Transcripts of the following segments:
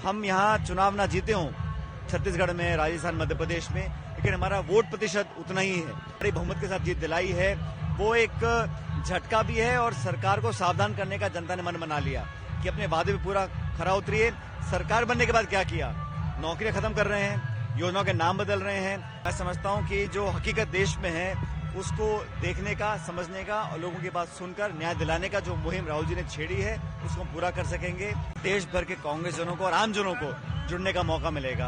हम यहाँ चुनाव ना जीते हों छत्तीसगढ़ में, राजस्थान, मध्य प्रदेश में, लेकिन हमारा वोट प्रतिशत उतना ही है। बड़ी बहुमत के साथ जीत दिलाई है, वो एक झटका भी है और सरकार को सावधान करने का जनता ने मन बना लिया कि अपने वादे पे पूरा खरा उतरिए। सरकार बनने के बाद क्या किया? नौकरियां खत्म कर रहे हैं, योजनाओं के नाम बदल रहे हैं। मैं समझता हूं कि जो हकीकत देश में है उसको देखने का, समझने का और लोगों की बात सुनकर न्याय दिलाने का जो मुहिम राहुल जी ने छेड़ी है उसको हम पूरा कर सकेंगे। देश भर के कांग्रेस जनों को और आम जनों को जुड़ने का मौका मिलेगा।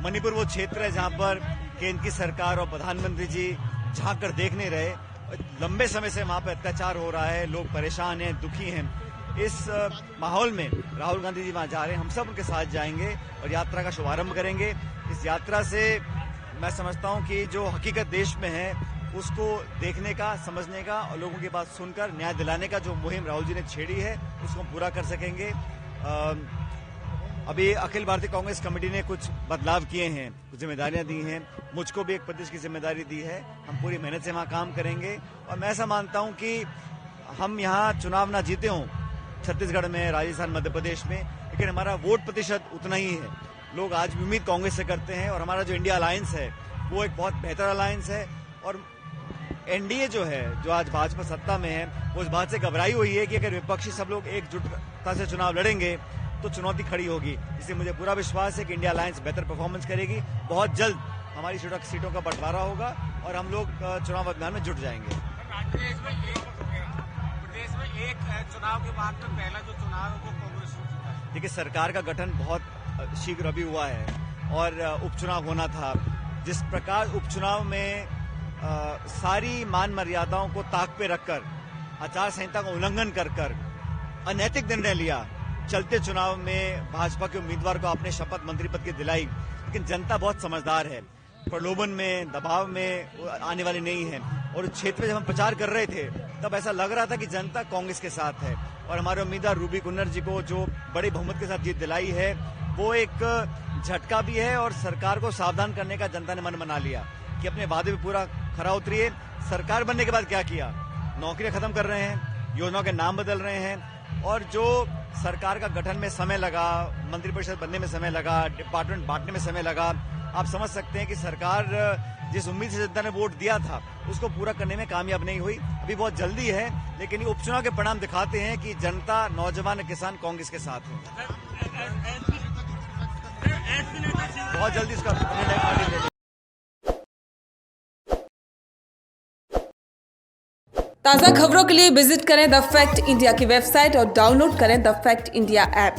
मणिपुर वो क्षेत्र है जहां पर केंद्र की सरकार और प्रधानमंत्री जी झांक कर देख नहीं रहे। लंबे समय से वहां पर अत्याचार हो रहा है, लोग परेशान हैं, दुखी हैं। इस माहौल में राहुल गांधी जी वहां जा रहे हैं, हम सब उनके साथ जाएंगे और यात्रा का शुभारंभ करेंगे। इस यात्रा से मैं समझता हूं कि जो हकीकत देश में है उसको देखने का, समझने का और लोगों की बात सुनकर न्याय दिलाने का जो मुहिम राहुल जी ने छेड़ी है उसको हम पूरा कर सकेंगे। अभी अखिल भारतीय कांग्रेस कमेटी ने कुछ बदलाव किए हैं, कुछ जिम्मेदारियां दी हैं, मुझको भी एक प्रदेश की जिम्मेदारी दी है। हम पूरी मेहनत से वहां काम करेंगे और मैं ऐसा मानता हूं कि हम यहाँ चुनाव ना जीते हों छत्तीसगढ़ में, राजस्थान, मध्य प्रदेश में, लेकिन हमारा वोट प्रतिशत उतना ही है। लोग आज भी उम्मीद कांग्रेस से करते हैं और हमारा जो इंडिया अलायंस है वो एक बहुत बेहतर अलायंस है। और एनडीए जो है, जो आज भाजपा सत्ता में है, वो इस बात से घबराई हुई है कि अगर विपक्षी सब लोग एकजुटता से चुनाव लड़ेंगे तो चुनौती खड़ी होगी। इसलिए मुझे पूरा विश्वास है कि इंडिया अलायंस बेहतर परफॉर्मेंस करेगी। बहुत जल्द हमारी सीटों का बंटवारा होगा और हम लोग चुनाव अभियान में जुट जाएंगे। प्रदेश में एक चुनाव के बाद में पहला जो चुनाव है वो कांग्रेस ने जीता है। देखिए, सरकार का गठन बहुत शीघ्र अभी हुआ है और उपचुनाव होना था। जिस प्रकार उपचुनाव में सारी मान मर्यादाओं को ताक पे रखकर, आचार संहिता का उल्लंघन कर अनैतिक निर्णय लिया, चलते चुनाव में भाजपा के उम्मीदवार को आपने शपथ मंत्री पद की दिलाई। लेकिन जनता बहुत समझदार है, प्रलोभन में, दबाव में आने वाली नहीं है। और क्षेत्र में जब हम प्रचार कर रहे थे तब ऐसा लग रहा था कि जनता कांग्रेस के साथ है और हमारे उम्मीदवार रूबी कुन्नर जी को जो बड़ी बहुमत के साथ जीत दिलाई है वो एक झटका भी है और सरकार को सावधान करने का जनता ने मन बना लिया कि अपने वादे पे पूरा खरा उतरिए। सरकार बनने के बाद क्या किया? नौकरियां खत्म कर रहे हैं, योजनाओं के नाम बदल रहे हैं और जो सरकार का गठन में समय लगा, मंत्रिपरिषद बनने में समय लगा, डिपार्टमेंट बांटने में समय लगा, आप समझ सकते हैं कि सरकार जिस उम्मीद से जनता ने वोट दिया था उसको पूरा करने में कामयाब नहीं हुई। अभी बहुत जल्दी है, लेकिन ये उपचुनाव के परिणाम दिखाते हैं कि जनता, नौजवान, किसान कांग्रेस के साथ है। बहुत जल्दी इसका निर्णय पार्टी ले लेगी। ताज़ा खबरों के लिए विजिट करें द फैक्ट इंडिया की वेबसाइट और डाउनलोड करें द फैक्ट इंडिया ऐप।